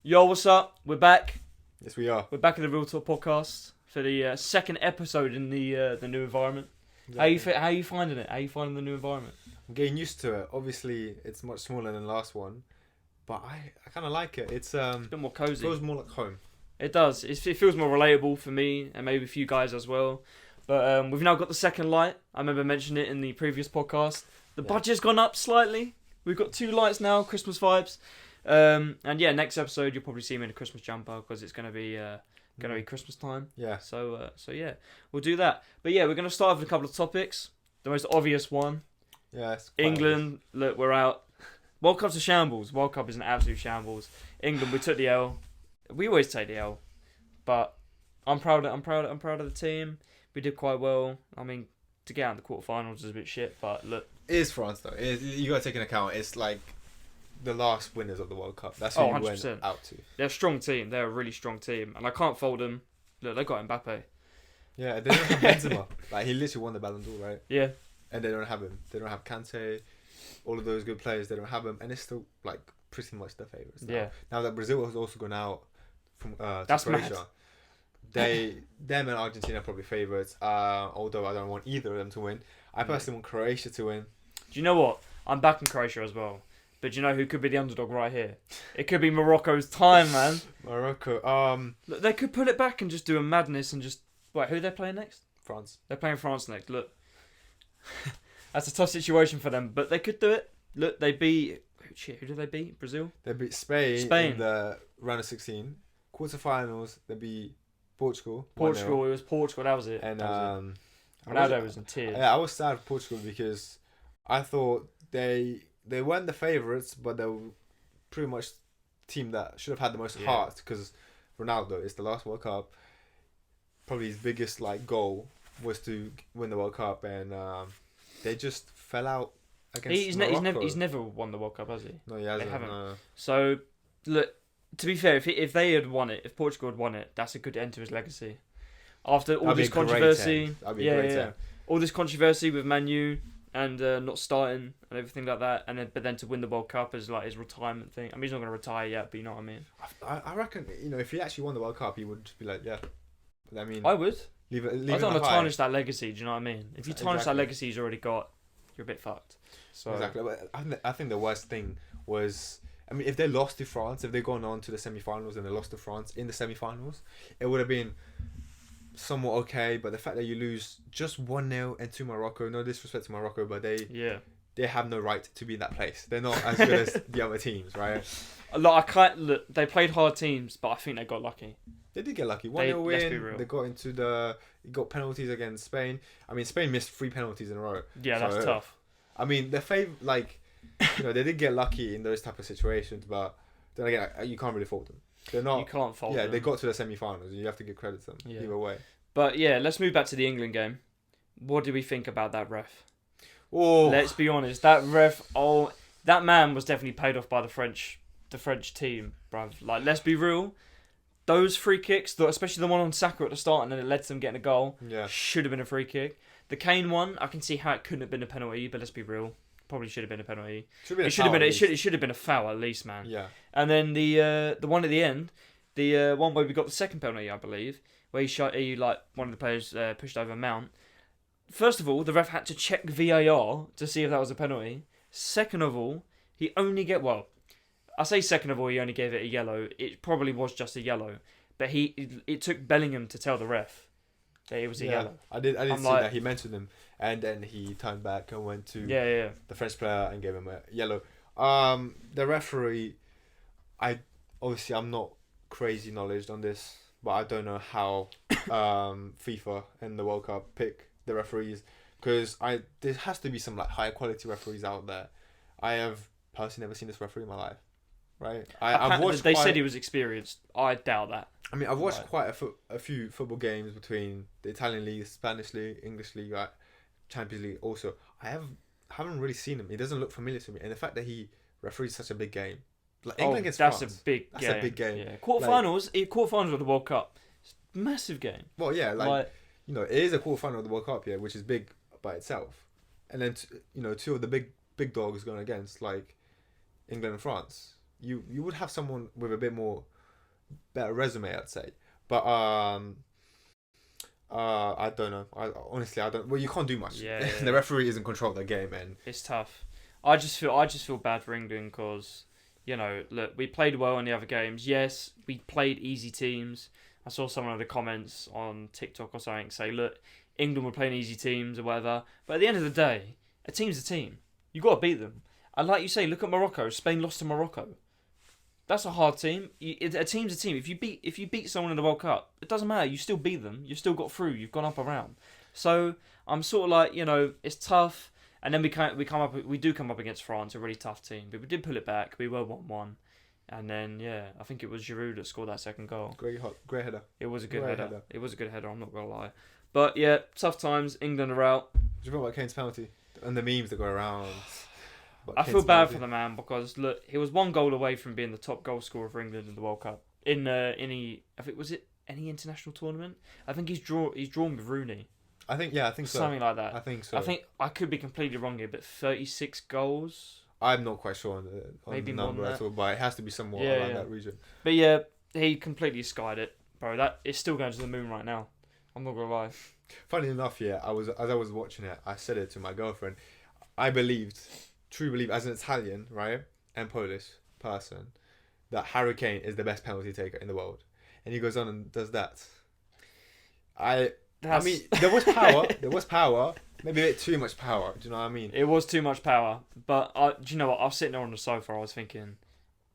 Yo, what's up? We're back. Yes, we are. We're back at the RealTalk podcast for the second episode in the new environment. Exactly. How you finding it? How you finding the new environment? I'm getting used to it. Obviously, it's much smaller than the last one, but I kind of like it. It's It's a bit more cozy. feels more like home. It does. It feels more relatable for me and maybe a few guys as well. But we've now got the second light. I remember mentioning it in the previous podcast. The budget's gone up slightly. We've got 2 lights now, Christmas vibes. And yeah, next episode you'll probably see me in a Christmas jumper because it's gonna be Christmas time. Yeah. So yeah, we'll do that. But yeah, we're gonna start with a couple of topics. The most obvious one, Yeah. It's quite England. Look, we're out. World Cup's a shambles. World Cup is an absolute shambles. England, we took the L. We always take the L, but I'm proud of the team. We did quite well. I mean, to get out in the quarterfinals is a bit shit, but look. It is France though. You got to take into account. It's like the last winners of the World Cup. That's who you 100%. went out to. They're a strong team. They're a really strong team, and I can't fault them. Look, they got Mbappe. Yeah, they don't have Benzema. Like he literally won the Ballon d'Or, right? Yeah. And they don't have him. They don't have Kante. All of those good players. They don't have him, and it's still like pretty much their favourites. Yeah. Now that Brazil has also gone out from to That's Croatia, them and Argentina are probably favourites. Although I don't want either of them to win. I personally want Croatia to win. Do you know what? I'm backing Croatia as well. But do you know who could be the underdog right here? It could be Morocco's time, man. Morocco. Look, they could pull it back and just do a madness and just... Wait, who are they playing next? France. They're playing France next. Look. That's a tough situation for them, but they could do it. Look, they beat... Shit, who did they beat? Brazil? They beat Spain in the round of 16. Quarterfinals, they beat Portugal. Portugal, 1-0. it was Portugal, that was it. And Ronaldo was in tears. Yeah, I was sad for Portugal because I thought they weren't the favourites, but they were pretty much the team that should have had the most heart because Ronaldo is the last World Cup. Probably his biggest goal was to win the World Cup, and they just fell out against Morocco. He's never won the World Cup, has he? No, he hasn't. They haven't. So, look, to be fair, if they had won it, if Portugal had won it, that's a good end to his legacy. After all this controversy, all this controversy with Man U and not starting and everything like that, but then to win the World Cup as like his retirement thing. I mean, he's not going to retire yet, but you know what I mean. I reckon if he actually won the World Cup, he would just be like, yeah. I mean, I would. Leave I don't want to tarnish that legacy. Do you know what I mean? If you tarnish that Exactly. legacy he's already got, you're a bit fucked. So exactly. But I think the worst thing was, I mean, if they lost to France, if they'd gone on to the semi-finals and they lost to France in the semi-finals, it would have been somewhat okay. But the fact that you lose just 1-0 and to Morocco, no disrespect to Morocco, but they have no right to be in that place. They're not as good as the other teams, right? Look, they played hard teams, but I think they got lucky. They did get lucky. 1-0 win. Let's be real. They got penalties against Spain. I mean, Spain missed 3 penalties in a row. Yeah, that's tough. I mean, they did get lucky in those type of situations, but then again, you can't really fault them. They're not. You can't fault them. Yeah, they got to the semi-finals, and you have to give credit to them either way. But yeah, let's move back to the England game. What do we think about that ref? Oh, Let's be honest. That ref, that man was definitely paid off by the French team, bruv. Like, let's be real. Those free kicks, especially the one on Saka at the start and then it led to them getting a goal, should have been a free kick. The Kane one, I can see how it couldn't have been a penalty, but let's be real. Probably should have been a penalty. It should have been a foul at least, man. Yeah. And then the one at the end, the one where we got the second penalty, I believe, where one of the players pushed over Mount. First of all, the ref had to check VAR to see if that was a penalty. Second of all, he only gave it a yellow. It probably was just a yellow, but it took Bellingham to tell the ref that it was a yellow. I didn't see that. He mentioned him, and then he turned back and went to the French player and gave him a yellow. The referee, I'm not crazy knowledge on this, but I don't know how FIFA and the World Cup pick the referees, because there has to be some high quality referees out there. I have personally never seen this referee in my life. Right, I've watched. They said he was experienced. I doubt that. I mean, I've watched quite a few football games between the Italian league, Spanish league, English league, Champions League. Also, haven't really seen him. He doesn't look familiar to me, and the fact that he referees such a big game, England against France, that's a big game. Yeah, quarterfinals of the World Cup, it's a massive game. Well, yeah, it is a quarterfinal of the World Cup, which is big by itself, and then two of the big dogs going against England and France. You would have someone with a bit more better resume, I'd say. But I don't know. Honestly, I don't. Well, you can't do much. Yeah. The referee is in control of the game, and it's tough. I just feel bad for England because, look, we played well in the other games. Yes, we played easy teams. I saw someone in the comments on TikTok or something say, look, England were playing easy teams or whatever. But at the end of the day, a team's a team. You got to beat them. And like you say, look at Morocco. Spain lost to Morocco. That's a hard team. A team's a team. If you beat someone in the World Cup, it doesn't matter. You still beat them. You've still got through. You've gone up a round. So I'm sort of like, it's tough. And then we do come up against France, a really tough team. But we did pull it back. We were 1-1. And then, I think it was Giroud that scored that second goal. Great header. It was a good header. It was a good header, I'm not going to lie. But, yeah, tough times. England are out. Do you remember about Kane's penalty? And the memes that go around. I feel bad for the man because, look, he was one goal away from being the top goal scorer for England in the World Cup. In any international tournament? I think he's drawn with Rooney. I think so. Something like that. I think so. I think I could be completely wrong here, but 36 goals. I'm not quite sure on the number at all, but it has to be somewhere around that region. But yeah, he completely skied it, bro. That is still going to the moon right now. I'm not gonna lie. Funny enough, as I was watching it, I said it to my girlfriend. I truly believe, as an Italian, right, and Polish person, that Harry Kane is the best penalty taker in the world, and he goes on and does that. I mean, there was power. Maybe a bit too much power. Do you know what I mean? It was too much power. But do you know what? I was sitting there on the sofa. I was thinking,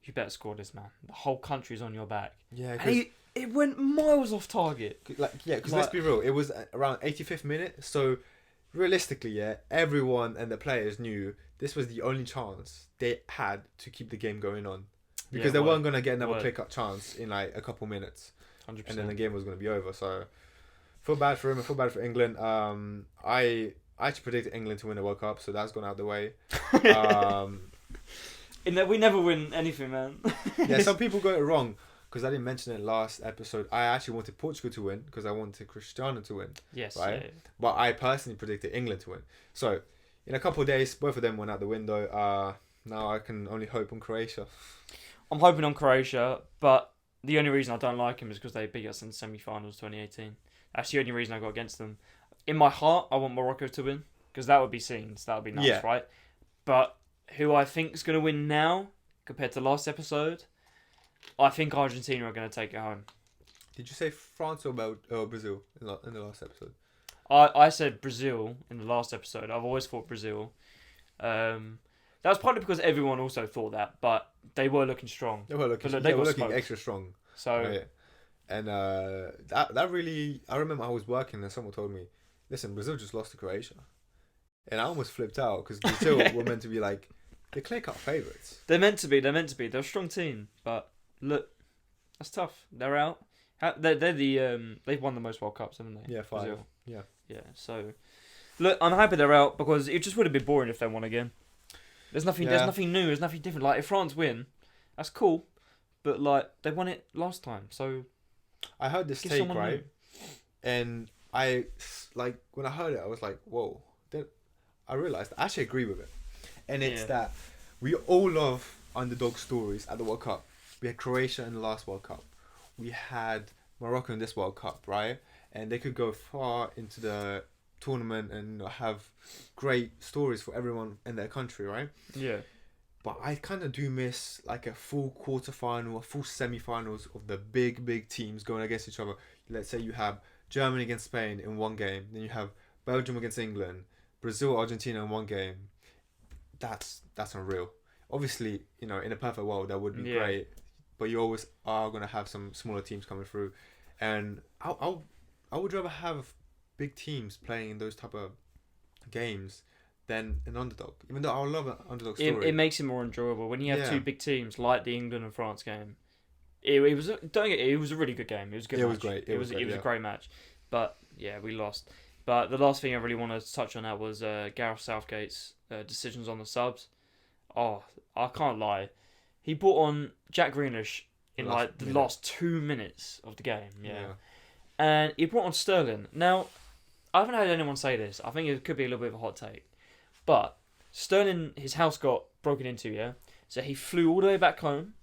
you better score this, man. The whole country's on your back. Yeah, and it went miles off target. Because let's be real. It was around 85th minute. So realistically, everyone and the players knew this was the only chance they had to keep the game going on. Because they weren't going to get another click-up chance in like a couple minutes. 100%. And then the game was going to be over. So feel bad for him. I feel bad for England. I actually predicted England to win the World Cup, so that's gone out the way. We never win anything, man. Yeah, some people got it wrong because I didn't mention it last episode. I actually wanted Portugal to win because I wanted Cristiano to win. Yes. Right? Yeah. But I personally predicted England to win. So in a couple of days, both of them went out the window. Now I can only hope on Croatia. I'm hoping on Croatia, but the only reason I don't like them is because they beat us in the semi-finals 2018. That's the only reason I got against them. In my heart, I want Morocco to win because that would be scenes. That would be nice, right? But who I think is going to win now compared to last episode, I think Argentina are going to take it home. Did you say France or Brazil in the last episode? I said Brazil in the last episode. I've always thought Brazil. That was partly because everyone also thought that, but they were looking strong. They were looking extra strong. So, right. And that really, I remember I was working and someone told me, listen, Brazil just lost to Croatia. And I almost flipped out because Brazil were meant to be like the clear-cut favourites. They're meant to be. They're a strong team, but look, that's tough. They're out. They've won the most World Cups, haven't they? Yeah, 5. Brazil. Yeah. So, look, I'm happy they're out because it just would have been boring if they won again. There's nothing new. There's nothing different. Like if France win, that's cool, but like they won it last time, so. I heard this take, right? New. And I, like, when I heard it, I was like, whoa. Then I realised I actually agree with it. And it's that we all love underdog stories at the World Cup. We had Croatia in the last World Cup. We had Morocco in this World Cup, right? And they could go far into the tournament and have great stories for everyone in their country, right? Yeah. But I kind of do miss like a full quarterfinal, a full semi-finals of the big teams going against each other. Let's say you have Germany against Spain in one game, then you have Belgium against England, Brazil, Argentina in one game. That's unreal. Obviously, in a perfect world that would be great, but you always are gonna have some smaller teams coming through, and I would rather have big teams playing in those type of games than an underdog. Even though I love an underdog story. It makes it more enjoyable when you have two big teams like the England and France game. It was a really good game. It was a good match. Was great. It was a great match. But yeah, we lost. But the last thing I really want to touch on that was Gareth Southgate's decisions on the subs. Oh, I can't lie. He brought on Jack Grealish in the last 2 minutes of the game. Yeah. And he brought on Sterling. Now, I haven't heard anyone say this. I think it could be a little bit of a hot take. But Sterling, his house got broken into, yeah? So he flew all the way back home,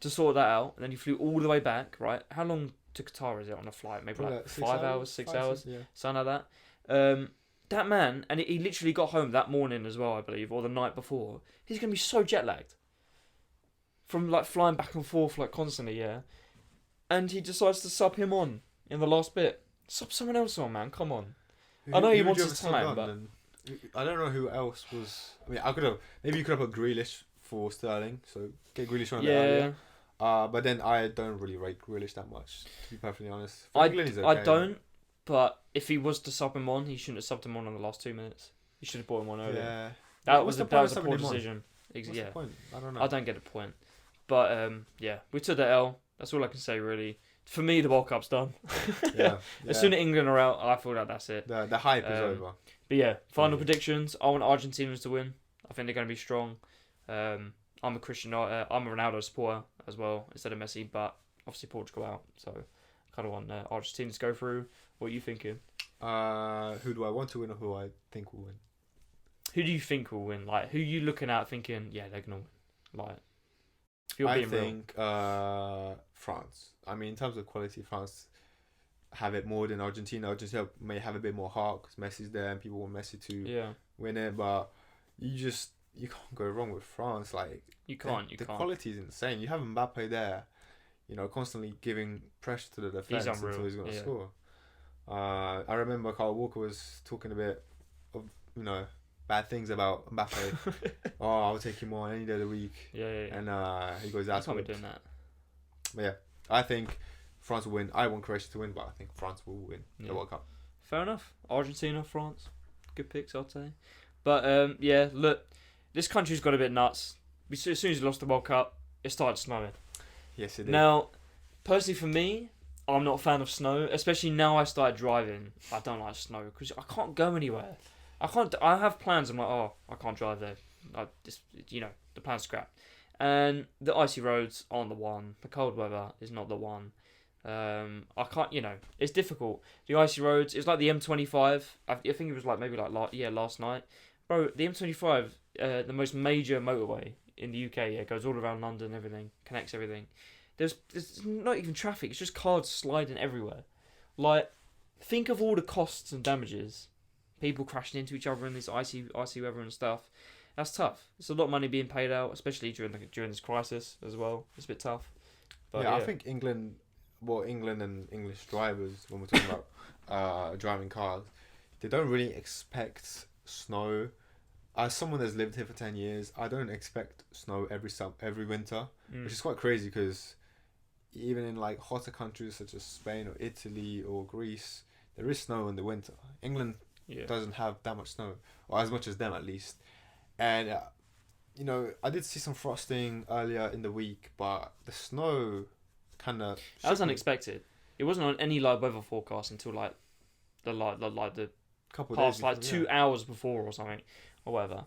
to sort that out, and then he flew all the way back. Right? How long to Qatar is it on a flight? Maybe like 5 hours, 6 hours, something like that. That man, and he literally got home that morning as well, I believe, or the night before. He's gonna be so jet lagged from like flying back and forth like constantly, yeah. And he decides to sub him on in the last bit. Sub someone else on, man. Come on. I know he wants his time, but I don't know who else was. I mean, I could have maybe you could have put Grealish for Sterling, so get Grealish on earlier. But then I don't really rate Grealish that much, to be perfectly honest. I don't. But if he was to sub him on, he shouldn't have subbed him on in the last 2 minutes. He should have brought him on earlier. Yeah. That was a poor decision. What's the point? I don't know. I don't get the point. But we took the L. That's all I can say, really. For me, the World Cup's done. As soon as England are out, I feel like that's it. The hype is over. But yeah, final predictions. I want Argentina to win. I think they're going to be strong. I'm a Ronaldo supporter as well, instead of Messi. But obviously Portugal out, so I kind of want Argentina to go through. What are you thinking? Who do I want to win, or who I think will win? Who do you think will win? Like, who are you looking at thinking, yeah, they're gonna win? Like, I think France. I mean, in terms of quality, France have it more than Argentina. Argentina may have a bit more heart because Messi's there and people want Messi to win it. But you can't go wrong with France. Like, you can't. The quality is insane. You have Mbappe there, constantly giving pressure to the defense until he's going to score. I remember Kyle Walker was talking a bit of bad things about Mbappe. I'll take him on any day of the week. And he goes out. Can't be doing that. But yeah, I think France will win. I want Croatia to win, but I think France will win the World Cup. Fair enough. Argentina, France, good picks, I'd say. But look, this country's got a bit nuts. As soon as you lost the World Cup, it started snowing. Yes, it did. Now, personally for me, I'm not a fan of snow, especially now I started driving. I don't like snow because I can't go anywhere. I have plans. I'm like, I can't drive there. The plan's scrapped. And the icy roads aren't the one. The cold weather is not the one. I can't. It's difficult. The icy roads. It's like the M25. I think it was like maybe like last night, bro. The M25, the most major motorway in the UK. Yeah, goes all around London. Everything connects everything. There's not even traffic. It's just cars sliding everywhere. Like, think of all the costs and damages. People crashing into each other in this icy weather and stuff. That's tough. It's a lot of money being paid out, especially during this crisis as well. It's a bit tough. But I think England and English drivers, when we're talking about driving cars, they don't really expect snow. As someone that's lived here for 10 years, I don't expect snow every winter, which is quite crazy because even in like hotter countries such as Spain or Italy or Greece, there is snow in the winter. England doesn't have that much snow, or as much as them at least. And I did see some frosting earlier in the week, but the snow kind of that was unexpected. It wasn't on any live weather forecast until like the couple past days like 2 hours before or something or whatever.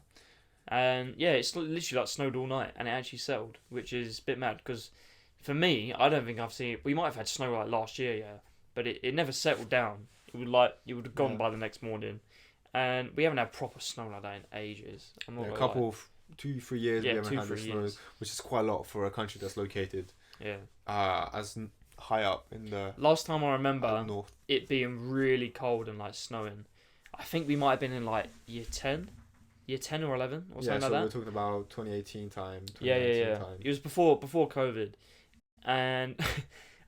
And it's literally like snowed all night, and it actually settled, which is a bit mad because for me, I don't think I've seen it. We might have had snow like last year, but it never settled down. It would have gone by the next morning, and we haven't had proper snow like that in ages. I'm not a couple of 2-3 years we haven't had the snow, which is quite a lot for a country that's located as high up in the last time I remember north. It being really cold and like snowing. I think we might have been in like year 10 or 11 or something like that. Yeah, so we're talking about 2018 time. Time. It was before COVID, and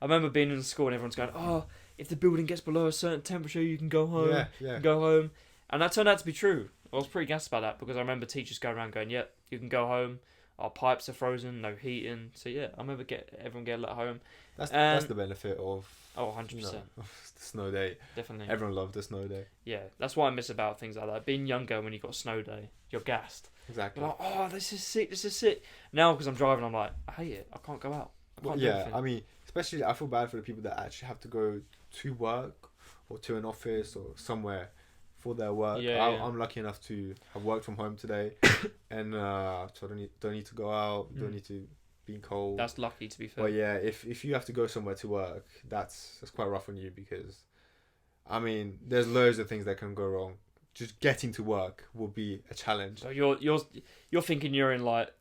I remember being in school and everyone's going, if the building gets below a certain temperature, you can go home. Go home. And that turned out to be true. I was pretty gassed about that because I remember teachers going around going, you can go home. Our pipes are frozen, no heating. So I remember everyone getting let home. That's the benefit of 100%. Of the snow day. Definitely. Everyone loved the snow day. Yeah, that's what I miss about things like that. Being younger when you got a snow day, you're gassed. Exactly. You're like, this is sick. Now because I'm driving, I'm like, I hate it. I can't go out. I can't do anything. I mean, especially I feel bad for the people that actually have to go to work or to an office or somewhere for their work. I'm lucky enough to have worked from home today, and so I don't need to go out. Don't need to be cold. That's lucky, to be fair. But yeah, if you have to go somewhere to work, that's quite rough on you because, I mean, there's loads of things that can go wrong. Just getting to work will be a challenge. So you're thinking you're in like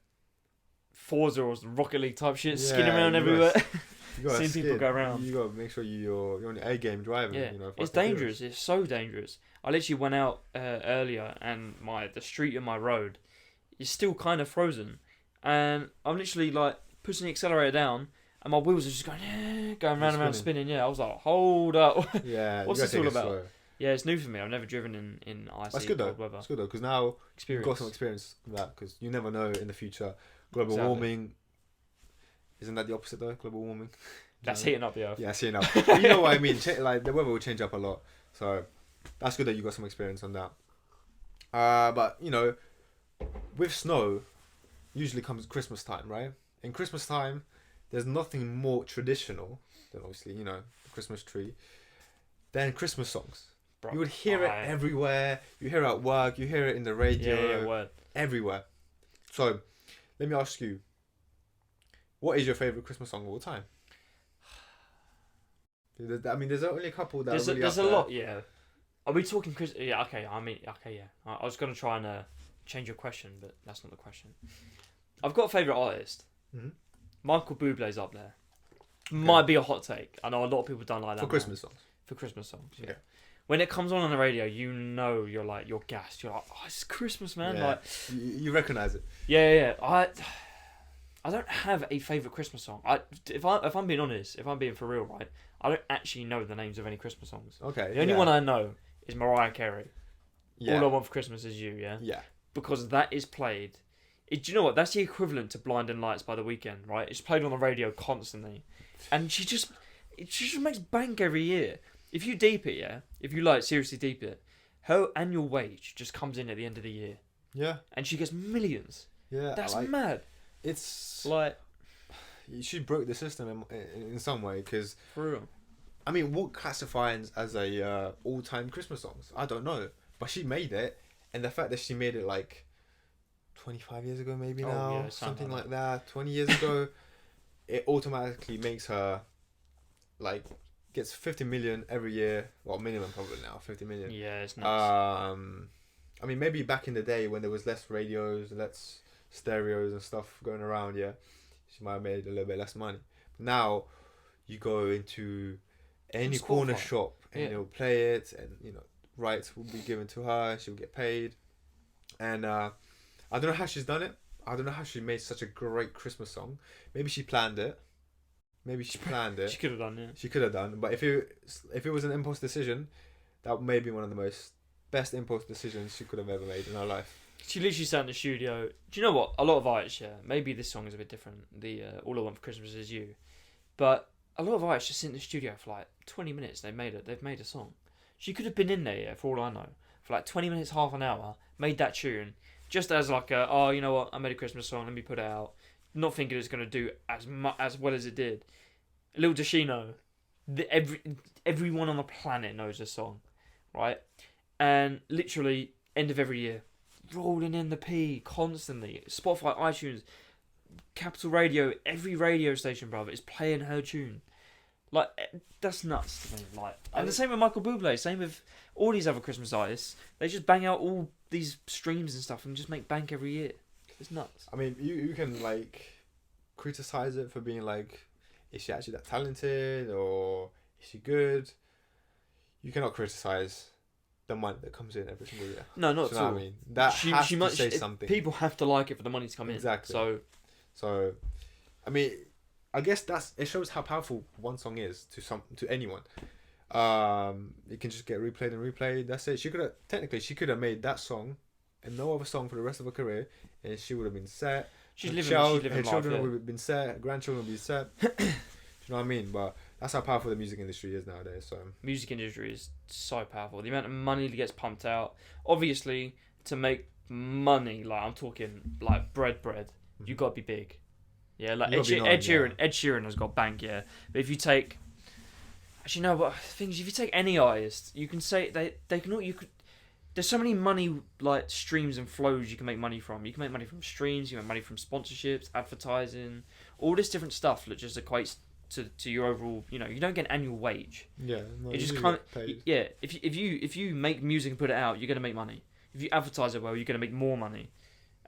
Forza or Rocket League type shit, skidding around everywhere. Seeing people go around. You gotta make sure you're on the A game driving. Yeah, you know, it's dangerous. It's so dangerous. I literally went out earlier, and the street in my road is still kind of frozen, and I'm literally like pushing the accelerator down, and my wheels are just going round and round, spinning. Yeah, I was like, hold up. Yeah, what's this all about? Slow. Yeah, it's new for me. I've never driven in icy That's good cold weather. That's good though, because now you've got some experience with that. Because you never know in the future. Global warming. Isn't that the opposite though? Global warming. That's heating up the earth. Yeah, it's heating up. But you know what I mean? Like the weather will change up a lot. So that's good that you got some experience on that. But you know, with snow, usually comes Christmas time, right? In Christmas time, there's nothing more traditional than obviously, you know, the Christmas tree, than Christmas songs. Bro, you would hear it everywhere. You hear it at work. You hear it in the radio. Everywhere. So, let me ask you, what is your favorite Christmas song of all time? I mean, there's only a couple that there's a lot, yeah. Are we talking Christmas? Yeah, okay. Yeah. I was gonna try and change your question, but that's not the question. I've got a favorite artist. Mm-hmm. Michael Bublé's up there. Okay. Might be a hot take. I know a lot of people don't like that. For Christmas songs. For Christmas songs, yeah. Okay. When it comes on the radio, you know you're gassed. You're like, oh, it's Christmas, man. Yeah. Like you recognise it. Yeah. I don't have a favourite Christmas song. If I'm being honest, if I'm being for real, right, I don't actually know the names of any Christmas songs. Okay. The only one I know is Mariah Carey. Yeah. All I Want for Christmas Is You, yeah? Yeah. Because that is played. Do you know what? That's the equivalent to Blinding Lights by The Weeknd, right? It's played on the radio constantly. And she just makes bank every year. If you deep it, yeah? If you seriously deep it, her annual wage just comes in at the end of the year. Yeah. And she gets millions. Yeah. That's mad. It's like... She broke the system in some way, because... For real. I mean, what classifies as a all-time Christmas songs? I don't know. But she made it, and the fact that she made it 25 years ago maybe now, something like that, 20 years ago, it automatically makes her gets 50 million every year, well, minimum probably now, 50 million. Yeah, it's nuts. I mean, maybe back in the day when there was less radios, less stereos and stuff going around, yeah, she might have made a little bit less money. But now you go into any corner shop and they'll play it, and you know, rights will be given to her, she'll get paid. And I don't know how she's done it. I don't know how she made such a great Christmas song. Maybe she planned it. She could have done, yeah. She could have done. But if it was an impulse decision, that may be one of the best impulse decisions she could have ever made in her life. She literally sat in the studio. Do you know what? A lot of artists, maybe this song is a bit different. The All I Want for Christmas Is You. But a lot of artists just sit in the studio for 20 minutes. They've made a song. She could have been in there, for all I know, for 20 minutes, half an hour, made that tune, just as you know what, I made a Christmas song, let me put it out. Not thinking it's going to do as well as it did. Little does she know, everyone on the planet knows this song, right? And literally, end of every year, rolling in the P constantly. Spotify, iTunes, Capital Radio, every radio station, brother, is playing her tune. That's nuts to me. And the same with Michael Bublé, same with all these other Christmas artists. They just bang out all these streams and stuff and just make bank every year. It's nuts. I mean, you can criticize it for being is she actually that talented, or is she good? You cannot criticize the money that comes in every single year. No, not at all. I mean, that has to say something. People have to like it for the money to come in. Exactly. So, I mean, I guess it shows how powerful one song is to anyone. It can just get replayed and replayed. That's it. She could have made that song and no other song for the rest of her career, and she would have been set. Her children would have been set. Her grandchildren would be set. Do you know what I mean? But that's how powerful the music industry is nowadays. So music industry is so powerful. The amount of money that gets pumped out, obviously, to make money. I'm talking bread. You gotta be big. Yeah, Ed Sheeran has got bank. Yeah, but if you take, actually no, but things if you take any artist, you can say they can all you could. There's so many money streams and flows you can make money from. You can make money from streams. You can make money from sponsorships, advertising, all this different stuff that just equates to your overall. You know, you don't get an annual wage. Yeah, no, it just kind of yeah. If you make music and put it out, you're gonna make money. If you advertise it well, you're gonna make more money,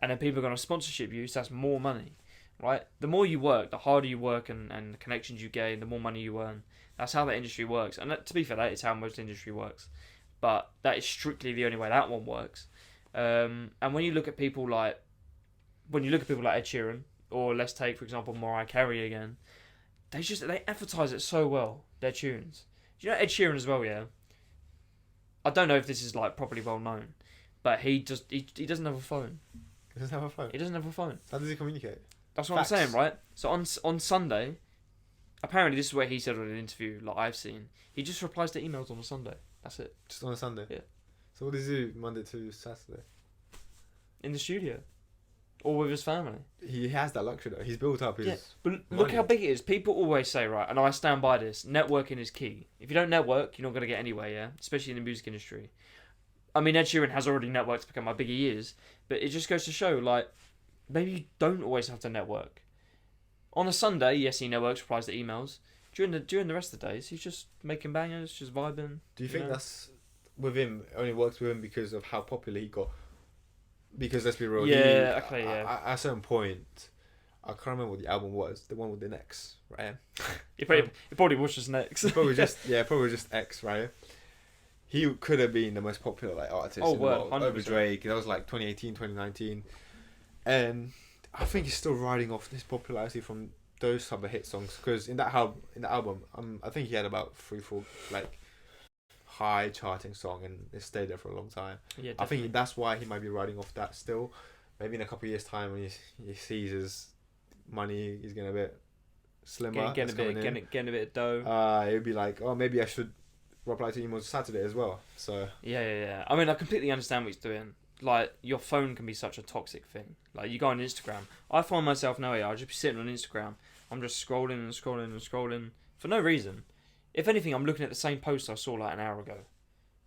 and then people are gonna sponsorship you, so that's more money. right? The more you work, the harder you work, and the connections you gain, the more money you earn. That's how the industry works. And to be fair, that is how most industry works. But that is strictly the only way that one works. And when you look at people like Ed Sheeran, or let's take, for example, Mariah Carey again, they advertise it so well, their tunes. Do you know Ed Sheeran as well, yeah? I don't know if this is like properly well known, but he doesn't have a phone. He doesn't have a phone? He doesn't have a phone. How does he communicate? That's what I'm saying, right? So on Sunday, apparently this is what he said in an interview, like I've seen, he just replies to emails on a Sunday. That's it. Just on a Sunday? Yeah. So what does he do Monday to Saturday? In the studio. Or with his family. He has that luxury though. He's built up his... Yeah, but look how big it is. People always say, right, and I stand by this, networking is key. If you don't network, you're not going to get anywhere, yeah? Especially in the music industry. I mean, Ed Sheeran has already networked to become how big he is, but it just goes to show, like, maybe you don't always have to network. On a Sunday, yes, he networks, replies to emails. During the rest of the days, he's just making bangers, just vibing. Do you think that's with him, only works with him because of how popular he got? Because let's be real, yeah, okay, yeah. At a certain point, I can't remember what the album was, the one with the Next, right? It probably was just Next. probably just X, right? He could have been the most popular artist in the world 100%. Over Drake. That was like 2018, 2019, and I think he's still riding off this popularity from those type of hit songs. Because in that album, I think he had about 3-4 high charting song, and it stayed there for a long time. Yeah, definitely. I think that's why he might be riding off that still. Maybe in a couple of years' time, when he sees his money, he's getting a bit slimmer. Getting a bit of dough. It'd be like, oh, maybe I should reply to emails Saturday as well. So yeah. I mean, I completely understand what he's doing. Like, your phone can be such a toxic thing. Like, you go on Instagram. I find myself now, I'll just be sitting on Instagram. I'm just scrolling for no reason. If anything, I'm looking at the same post I saw like an hour ago.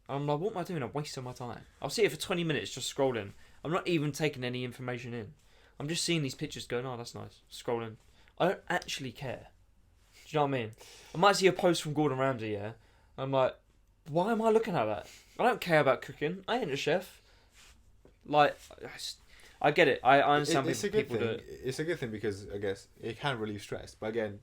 I'm like, what am I doing? I'm wasting my time. I'll sit here for 20 minutes just scrolling. I'm not even taking any information in. I'm just seeing these pictures going, oh, that's nice. Scrolling. I don't actually care. Do you know what I mean? I might see a post from Gordon Ramsay, yeah? I'm like, why am I looking at that? I don't care about cooking. I ain't a chef. Like, I get it. I understand people do it. It's a good thing because, I guess, it can relieve stress. But again,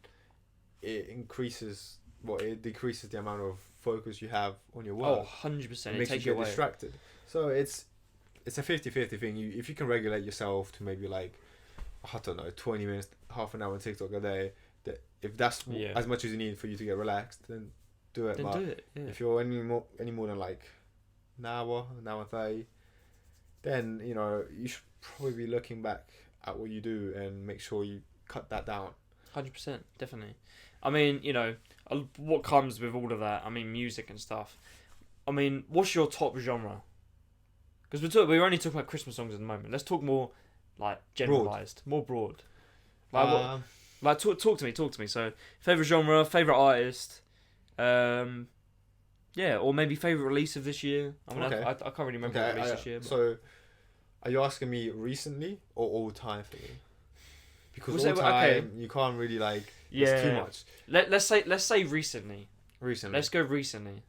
it decreases the amount of focus you have on your work. Oh, 100%. It makes you get distracted. So it's a 50-50 thing. If you can regulate yourself to maybe 20 minutes, half an hour on TikTok a day, if that's as much as you need for you to get relaxed, then do it. Yeah. If you're any more than an hour 30, then you should probably be looking back at what you do and make sure you cut that down. 100%, definitely. I mean, what comes with all of that? I mean, music and stuff. I mean, what's your top genre? Because we're only talking about Christmas songs at the moment. Let's talk more generalized, more broad. Talk to me. So, favorite genre, favorite artist, or maybe favorite release of this year. I mean, okay. I can't really remember what release this year. But... So, are you asking me recently or all time for you? Because all time you can't really it's too much. Let's say recently. Recently. Let's go recently.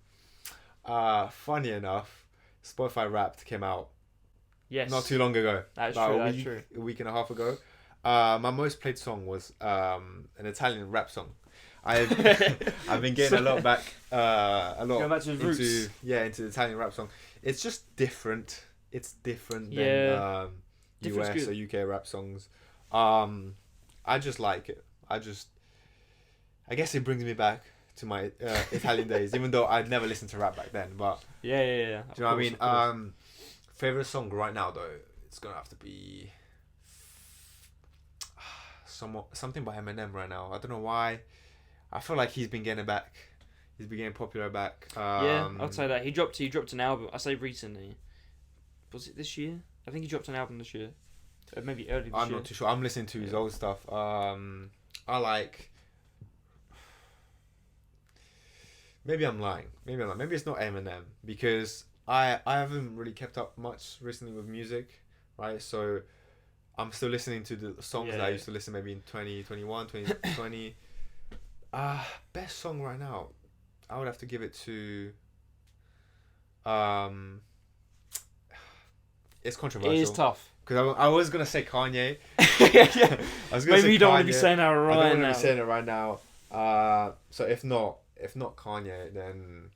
Funny enough, Spotify Wrapped came out. Yes. Not too long ago. That's true. A week and a half ago. My most played song was an Italian rap song. I've been getting a lot back Going back to his roots. Into the Italian rap song. It's just different. It's different than US or UK rap songs. I just like it. I guess it brings me back to my Italian days, even though I'd never listened to rap back then. But yeah. Do you know what I mean? Favorite song right now though, it's gonna have to be something by Eminem right now. I don't know why. I feel like he's been getting back. He's been getting popular back. I'd say that he dropped an album. I say recently. Was it this year? I think he dropped an album this year. Maybe early this year. I'm not too sure. I'm listening to his old stuff. I like. Maybe I'm lying. Maybe it's not Eminem because I haven't really kept up much recently with music, right? So I'm still listening to the songs that I used to listen maybe in 2021, 2020. Best song right now, I would have to give it to. It's controversial. It is tough. because I was gonna say Kanye. Yeah. I was gonna Maybe say you don't Kanye. want to be saying that right now. I don't want to be saying it right now. So if not Kanye, then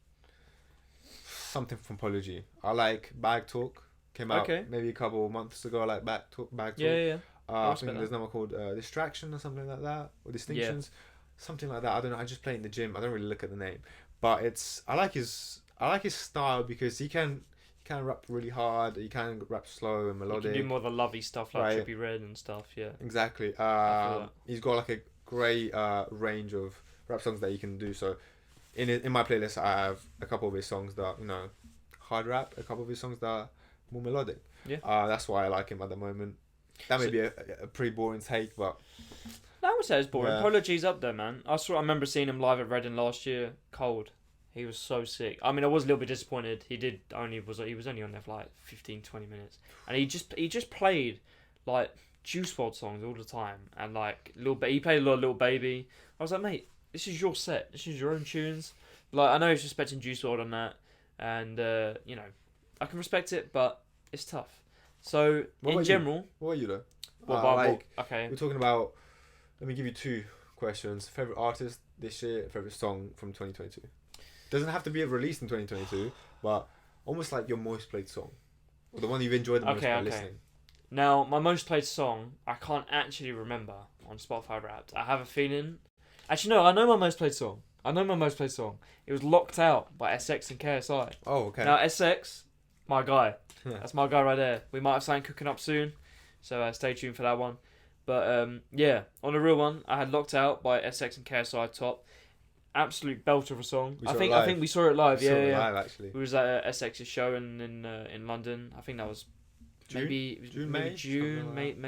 something from Apology. I like Bag Talk. Came out maybe a couple of months ago. I like Bag Talk. Yeah. I think there's another called Distraction or something like that, or Distinctions, something like that. I don't know. I just play in the gym. I don't really look at the name, but I like his style because he can rap really hard. He can rap slow and melodic. You can do more of the lovey stuff like Trippie Redd and stuff. Yeah. Exactly. He's got like a great range of rap songs that you can do. So in my playlist, I have a couple of his songs that hard rap. A couple of his songs that are more melodic. Yeah. That's why I like him at the moment. That may be a pretty boring take, but I would say it's boring. Yeah. Apology's up there, man. I remember seeing him live at Reading last year. Cold. He was so sick. I mean, I was a little bit disappointed. He was only on there for like 15, 20 minutes, and he just played like Juice WRLD songs all the time, and like he played a lot of Lil Baby. I was like, mate, this is your set. This is your own tunes. Like, I know he's respecting Juice WRLD on that, and I can respect it, but it's tough. So in general, what are you though? Okay, we're talking about. Let me give you two questions: favorite artist this year, favorite song from 2022. Doesn't have to be released in 2022, but almost like your most played song, or the one you've enjoyed the most by listening. Now, my most played song, I can't actually remember on Spotify Wrapped. I have a feeling. Actually, no, I know my most played song. It was Locked Out by SX and KSI. Oh, okay. Now, SX, my guy. That's my guy right there. We might have something cooking up soon, so stay tuned for that one. But yeah, on a real one, I had Locked Out by SX and KSI top. Absolute belter of a song. I think we saw it live. Live, actually. It was at SX's show in London. I think that was May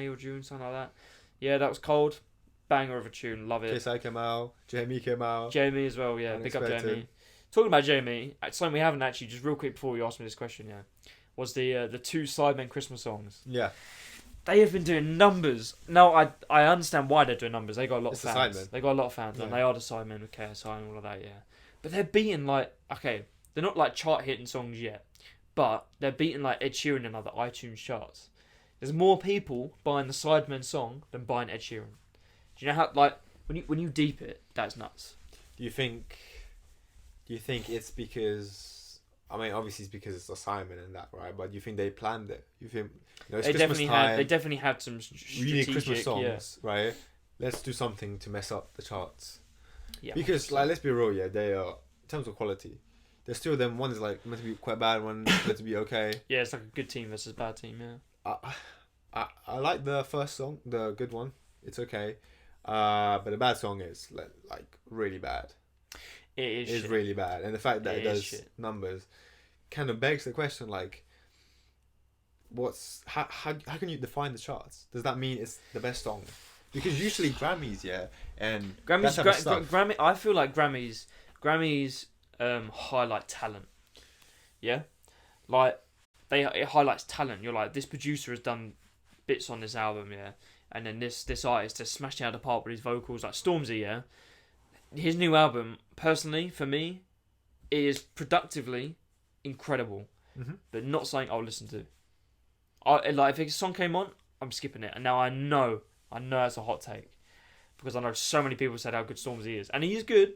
or June, something like that. Yeah, that was cold. Banger of a tune. Love it. KSI came out. Jamie came out. Jamie as well. Yeah, big up Jamie. Talking about Jamie, something we haven't actually, just real quick before you ask me this question, was the two Sidemen Christmas songs. Yeah. They have been doing numbers. Now, I understand why they're doing numbers. They got a lot of fans. The they got a lot of fans, and they are the Sidemen with KSI and all of that, But they're beating, like, okay, they're not, like, chart-hitting songs yet, but they're beating, like, Ed Sheeran in other iTunes charts. There's more people buying the Sidemen song than buying Ed Sheeran. Do you know how, like, when you deep it, that's nuts. Do you think it's because... I mean, obviously it's because it's a Simon and that, right? But do you think they planned it? You think it's they Christmas time. They definitely had some strategic Christmas songs, right? Let's do something to mess up the charts. Yeah. Because like, let's be real, they are in terms of quality. There's two of them. One is like meant to be quite bad. One meant to be okay. Yeah, it's like a good team versus bad team. Yeah. I like the first song, the good one. It's okay, but the bad song is like really bad. It is really bad, and the fact that it does numbers kind of begs the question: like, how can you define the charts? Does that mean it's the best song? Because usually Grammys, and Grammy. I feel like Grammys highlight talent. Yeah, like it highlights talent. You're like, this producer has done bits on this album, and then this artist has smashed it out of the park with his vocals, like Stormzy, His new album, personally, for me, is productively incredible, but not something I'll listen to. If a song came on, I'm skipping it. And now I know that's a hot take, because I know so many people said how good Stormzy is, and he is good,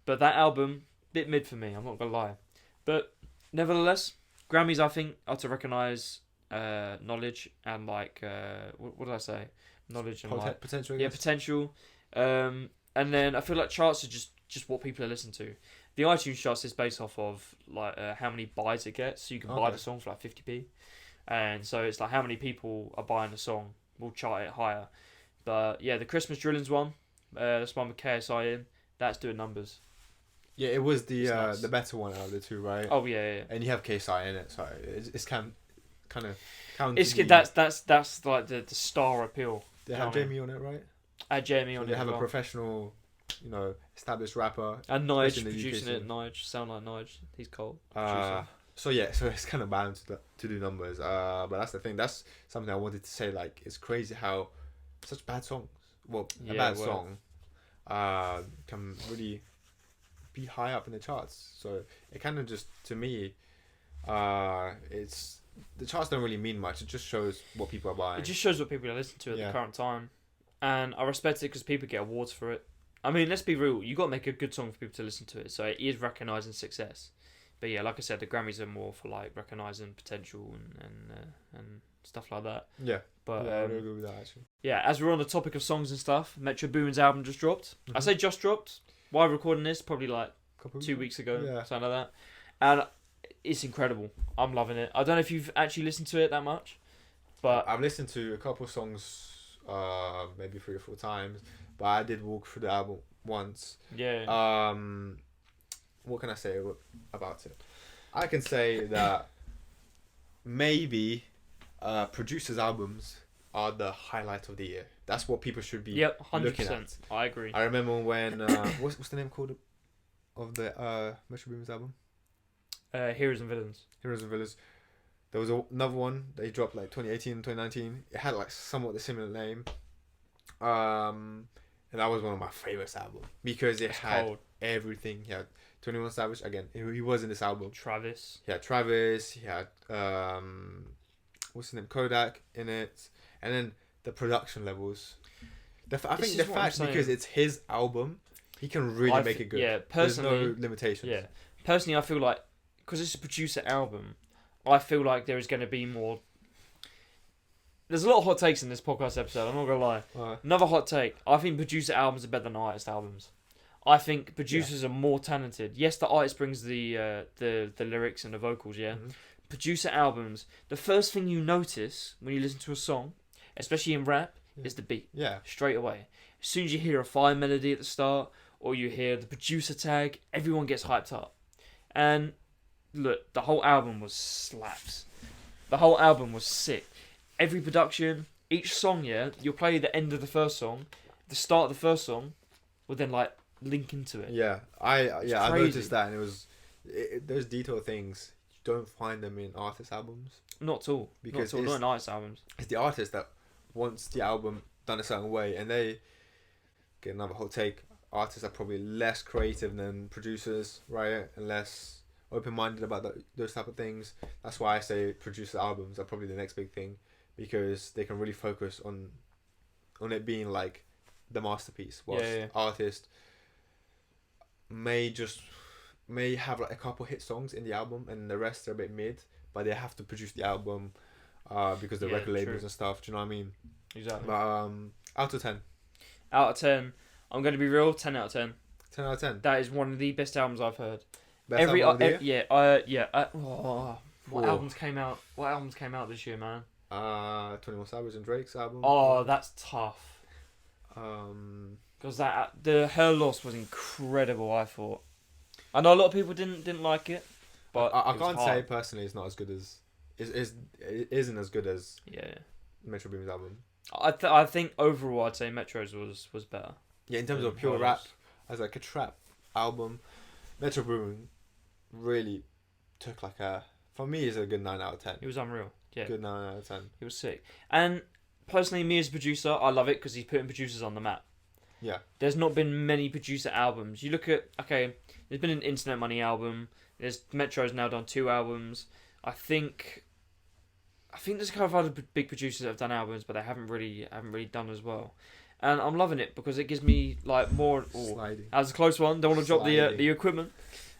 but that album, bit mid for me. I'm not gonna lie, but nevertheless, Grammys I think are to recognise knowledge and like what did I say? Knowledge and potential. Yeah, potential. And then I feel like charts are just what people are listening to. The iTunes charts is based off of like how many buys it gets, so you can buy the song for like 50p, and so it's like how many people are buying the song will chart it higher. But yeah, the Christmas Drillings one, this one with KSI in, that's doing numbers. Yeah, it was the better one out of the two, right? Oh yeah. And you have KSI in it, so it's kind of. That's like the star appeal. They have Jamie on it, right? Jamie on it. They have a professional, established rapper. And Nige producing it. Nige, sound like Nige. He's cold. So it's kind of bound to do numbers. But that's the thing. That's something I wanted to say. Like, it's crazy how such bad songs, song, can really be high up in the charts. So it kind of just, to me, It's the charts don't really mean much. It just shows what people are buying. It just shows what people are listening to at the current time, and I respect it because people get awards for it. I mean, let's be real. You got to make a good song for people to listen to it, so it is recognising success. But yeah, like I said, the Grammys are more for like recognising potential and stuff like that. Yeah, but I would agree with that actually. Yeah, as we're on the topic of songs and stuff, Metro Boomin's album just dropped. I say just dropped. While recording this, probably like 2 weeks ago, something like that. And it's incredible. I'm loving it. I don't know if you've actually listened to it that much, but I've listened to a couple songs, maybe 3 or 4 times. But I did walk through the album once. Yeah. What can I say about it? I can say that maybe producers' albums are the highlight of the year. That's what people should be 100%. looking at. I agree. I remember when what's the name called of the Metro Boomin's album? Heroes and Villains. Heroes and Villains. There was another one they dropped like 2018, 2019. It had like somewhat a similar name. And that was one of my favorites albums because it had everything. He had 21 Savage again. He was in this album. Travis. He had Travis. He had what's his name? Kodak in it, and then the production levels. I think the fact because it's his album, he can really make it good. Yeah, personally, there's no limitations. Yeah, personally, I feel like because it's a producer album, I feel like there is going to be more. There's a lot of hot takes in this podcast episode. I'm not gonna lie. Another hot take. I think producer albums are better than artist albums. I think producers are more talented. Yes, the artist brings the lyrics and the vocals. Yeah, producer albums. The first thing you notice when you listen to a song, especially in rap, is the beat. Yeah. Straight away. As soon as you hear a fire melody at the start, or you hear the producer tag, everyone gets hyped up. And look, the whole album was slaps. The whole album was sick. Every production, each song, you'll play the end of the first song, the start of the first song, will then like link into it. Yeah, I noticed that, and it was those detailed things you don't find them in artist albums. Not at all. Because not in artist albums. It's the artist that wants the album done a certain way, and they get another hot take. Artists are probably less creative than producers, right? And less open-minded about those type of things. That's why I say producer albums are probably the next big thing. Because they can really focus on it being like the masterpiece, whilst artists may have like a couple hit songs in the album and the rest are a bit mid, but they have to produce the album because the record labels and stuff. Do you know what I mean? Exactly. But out of 10. Out of 10, I'm going to be real. 10 out of 10. 10 out of 10. That is one of the best albums I've heard. Best album of the year? What albums came out? What albums came out this year, man? 21 Savage and Drake's album. Oh, that's tough. Because the Her Loss was incredible. I thought. I know a lot of people didn't like it, but I can't say personally it's not as good as it isn't as good as Metro Boomin's album. I think overall I'd say Metro's was better. Yeah, in terms of pure rap, as like a trap album, Metro Boomin really took like for me it's a good 9 out of 10. It was unreal. Yeah. Good 9 out of 10. He was sick. And personally, me as a producer, I love it because he's putting producers on the map. Yeah. There's not been many producer albums. You look at, there's been an Internet Money album. Metro's now done 2 albums. I think there's a couple of other big producers that have done albums, but they haven't really done as well. And I'm loving it because it gives me like more. Sliding. That was a close one. Don't want to drop the equipment.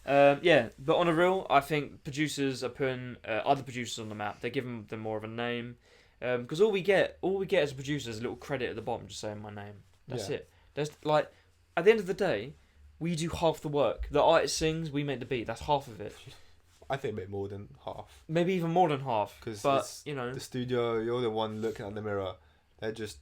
But on a real, I think producers are putting other producers on the map. They're giving them more of a name. Because all we get as a producer is a little credit at the bottom, just saying my name. That's it. There's like, at the end of the day, we do half the work. The artist sings, we make the beat. That's half of it. I think a bit more than half. Maybe even more than half. Because the studio, you're the one looking at the mirror. They're just.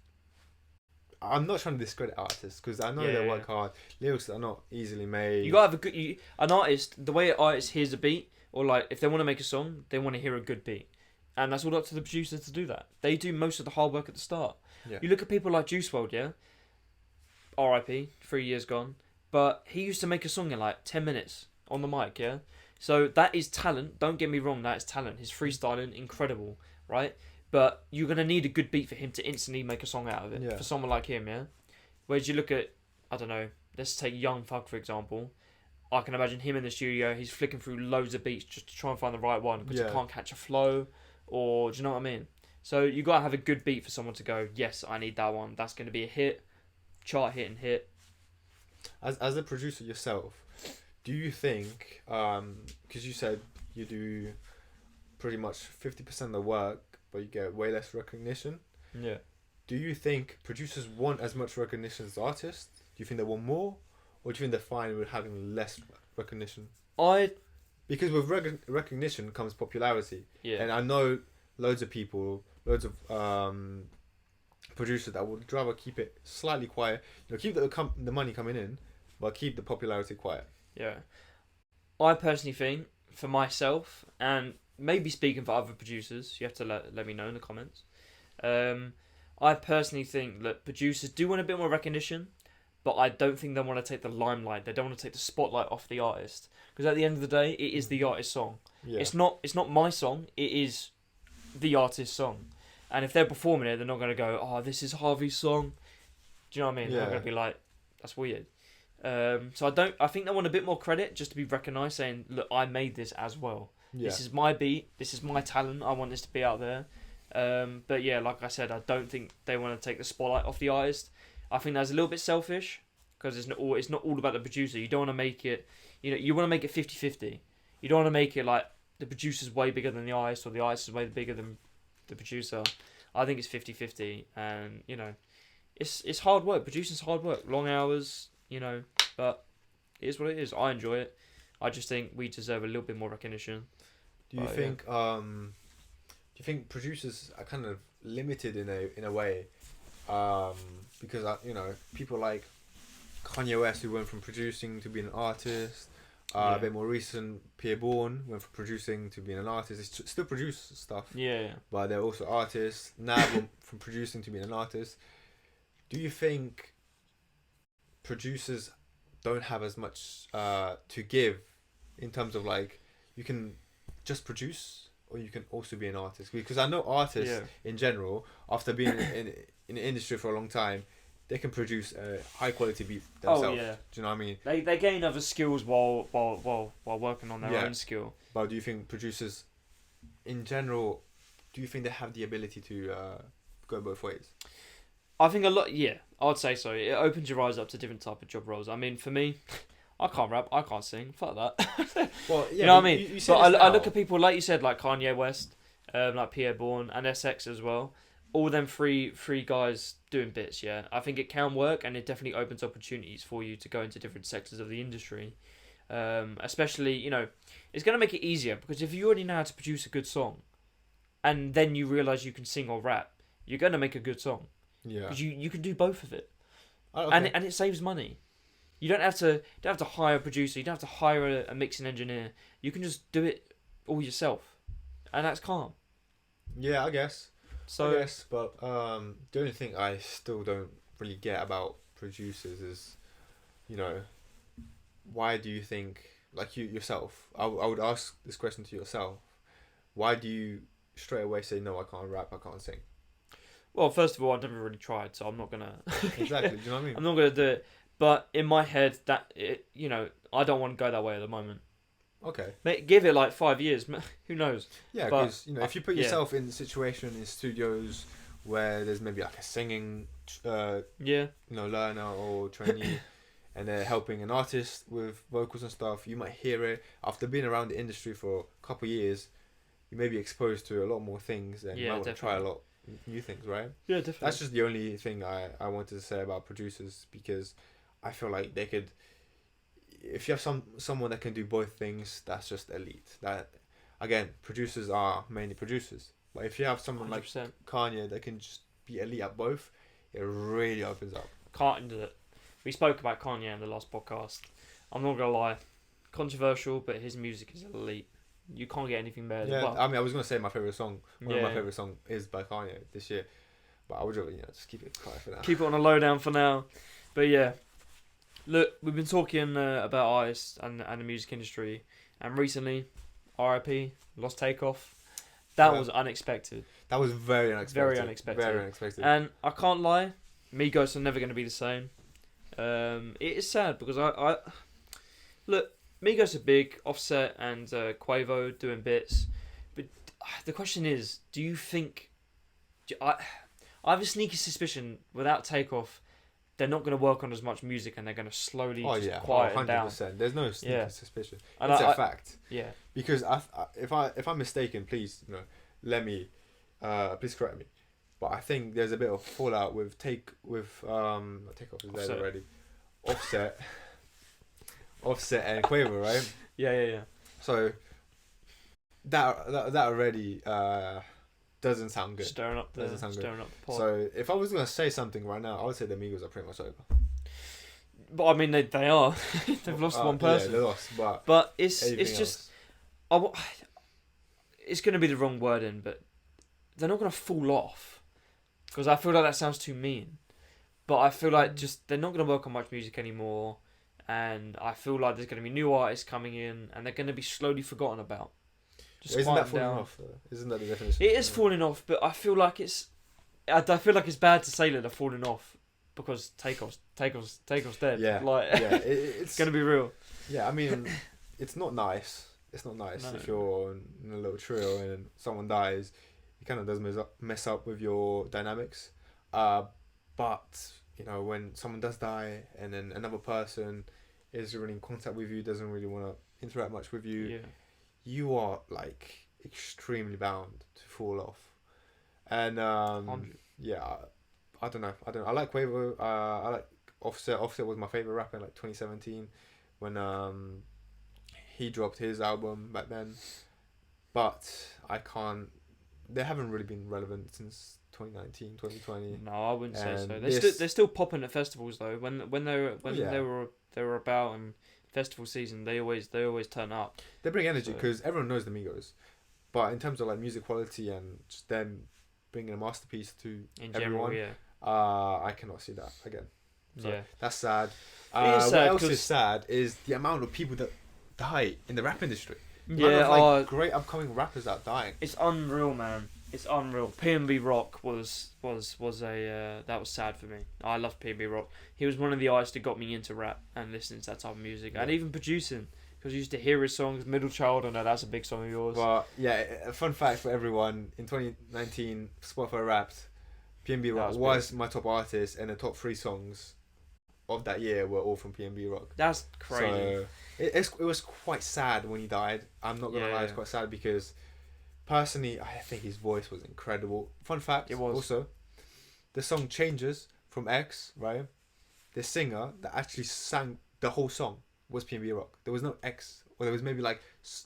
I'm not trying to discredit artists because I know they work hard. Lyrics are not easily made. You gotta have a good. An artist, the way an artist hears a beat, or like if they want to make a song, they want to hear a good beat, and that's all up to the producers to do that. They do most of the hard work at the start. Yeah. You look at people like Juice WRLD, R.I.P. 3 years gone, but he used to make a song in like 10 minutes on the mic. Yeah, so that is talent. Don't get me wrong, that is talent. His freestyling, incredible, right? But you're going to need a good beat for him to instantly make a song out of it. Yeah. For someone like him, yeah? Whereas you look at, I don't know, let's take Young Thug, for example. I can imagine him in the studio. He's flicking through loads of beats just to try and find the right one because Yeah. he can't catch a flow, or do you know what I mean? So you gotta have a good beat for someone to go, yes, I need that one. That's gonna be a hit, chart hitting hit. As a producer yourself, do you think, because you said you do pretty much 50% of the work, but you get way less recognition? Yeah. Do you think producers want as much recognition as artists? Do you think they want more? Or do you think they're fine with having less recognition? Because with recognition comes popularity. Yeah. And I know loads of people, loads of producers that would rather keep it slightly quiet. Keep the money coming in, but keep the popularity quiet. Yeah. I personally think, for myself, and maybe speaking for other producers, you have to let me know in the comments. I personally think that producers do want a bit more recognition, but I don't think they want to take the limelight. They don't want to take the spotlight off the artist, because at the end of the day, it is the artist's song. Yeah. It's not my song. It is the artist's song, and if they're performing it, they're not going to go, "Oh, this is Harvey's song." Do you know what I mean? Yeah. They're going to be like, "That's weird." So I think they want a bit more credit just to be recognised, saying, "Look, I made this as well. Yeah. This is my beat. This is my talent. I want this to be out there." But yeah, like I said, I don't think they want to take the spotlight off the artist. I think that's a little bit selfish, because it's not all about the producer. You don't want to make it, you want to make it 50-50. You don't want to make it like the producer's way bigger than the artist, or the artist is way bigger than the producer. I think it's 50-50, and it's hard work. Producing's hard work, long hours, but it is what it is. I enjoy it. I just think we deserve a little bit more recognition. Do you think producers are kind of limited in a way, because people like Kanye West, who went from producing to being an artist, a bit more recent, Pierre Bourne went from producing to being an artist. They still produce stuff, but they're also artists. Nav went from producing to being an artist. Do you think producers don't have as much to give in terms of like, you can just produce, or you can also be an artist? Because I know artists in general, after being in the industry for a long time, they can produce a high quality beat themselves. Oh, yeah. Do you know what I mean? They gain other skills while working on their own skill. But do you think producers in general, do you think they have the ability to go both ways? I think a lot, I'd say so. It opens your eyes up to different type of job roles. I mean, for me, I can't rap, I can't sing, fuck that. Well, yeah, you know what I mean? You but I look at people, like you said, like Kanye West, like Pierre Bourne, and SX as well. All them three guys doing bits, yeah. I think it can work, and it definitely opens opportunities for you to go into different sectors of the industry. Especially, it's going to make it easier, because if you already know how to produce a good song, and then you realise you can sing or rap, you're going to make a good song. Yeah. Because you can do both of it. Oh, okay. And it saves money. You don't have to hire a producer, you don't have to hire a mixing engineer. You can just do it all yourself. And that's calm. Yeah, I guess. So, But the only thing I still don't really get about producers is, why do you think, like you yourself, I would ask this question to yourself, why do you straight away say, no, I can't rap, I can't sing? well, first of all, I've never really tried, so I'm not gonna. Exactly. Do you know what I mean? I'm not gonna do it. But in my head, I don't want to go that way at the moment. Okay. Give it like 5 years. Who knows? Yeah, because if you put yourself in a situation in studios where there's maybe like a singing, learner or trainee, and they're helping an artist with vocals and stuff, you might hear it. After being around the industry for a couple of years, you may be exposed to a lot more things, and you might want to try a lot new things, right? Yeah, definitely. That's just the only thing I wanted to say about producers, because I feel like they could. If you have someone that can do both things, that's just elite. That, again, producers are mainly producers. But if you have someone 100%. Like Kanye that can just be elite at both, it really opens up. We spoke about Kanye in the last podcast. I'm not gonna lie, controversial, but his music is elite. You can't get anything better. Yeah, I mean, I was gonna say my favorite song. One of my favorite songs is by Kanye this year, but I would rather just keep it quiet for now. Keep it on a lowdown for now, but yeah. Look, we've been talking about artists and the music industry, and recently, R.I.P. lost Takeoff. That was unexpected. That was very unexpected. Very unexpected. Very unexpected. And I can't lie, Migos are never going to be the same. It is sad because look, Migos are big, Offset and Quavo doing bits, but the question is, do you think? I have a sneaky suspicion without Takeoff, they're not going to work on as much music and they're going to slowly quiet down. 100%. There's no sneaky suspicion. And it's a fact. Yeah. Because if I'm mistaken, please let me, please correct me. But I think there's a bit of fallout with Takeoff is Offset. there already. Offset and Quavo, right? Yeah. So that already doesn't sound good. Stirring up the pot. So if I was gonna say something right now, I would say the Migos are pretty much over. But I mean, they are. They've lost one person. Yeah, they lost. But it's just, it's gonna be the wrong wording, but they're not gonna fall off, because I feel like that sounds too mean. But I feel like just they're not gonna work on much music anymore, and I feel like there's gonna be new artists coming in, and they're gonna be slowly forgotten about. Isn't that falling off? Isn't that the definition? It is falling off, but I feel like it's bad to say that they're falling off, because Takeoff's dead. Yeah, it's gonna be real. Yeah, I mean, it's not nice. It's not nice if you're in a little trio and someone dies. It kind of does mess up with your dynamics. But when someone does die and then another person is really in contact with you, doesn't really want to interact much with you. Yeah. You are extremely bound to fall off, and I don't know. I like Quavo. I like Offset. Offset was my favorite rapper in 2017 when he dropped his album back then. But they haven't really been relevant since 2019, 2020. No, I wouldn't say so. They're still popping at festivals though. When they were about and festival season, they always turn up. They bring energy because everyone knows the Migos, but in terms of music quality and just them bringing a masterpiece to everyone, I cannot see that again. So that's sad. What else is sad is the amount of people that die in the rap industry. Great upcoming rappers that are dying. It's unreal, man. It's unreal. P&B Rock was that was sad for me. I love P&B Rock. He was one of the artists that got me into rap and listening to that type of music and even producing, because I used to hear his songs. Middle Child, I know that's a big song of yours. Well, yeah. A fun fact for everyone: in 2019, Spotify Wrapped, P&B Rock was my top artist, and the top 3 songs of that year were all from P&B Rock. That's crazy. So it was quite sad when he died. I'm not gonna lie, it's quite sad because personally, I think his voice was incredible. Fun fact, it was. Also, the song Changes from X, right? The singer that actually sang the whole song was P&B Rock. There was no X, or there was maybe like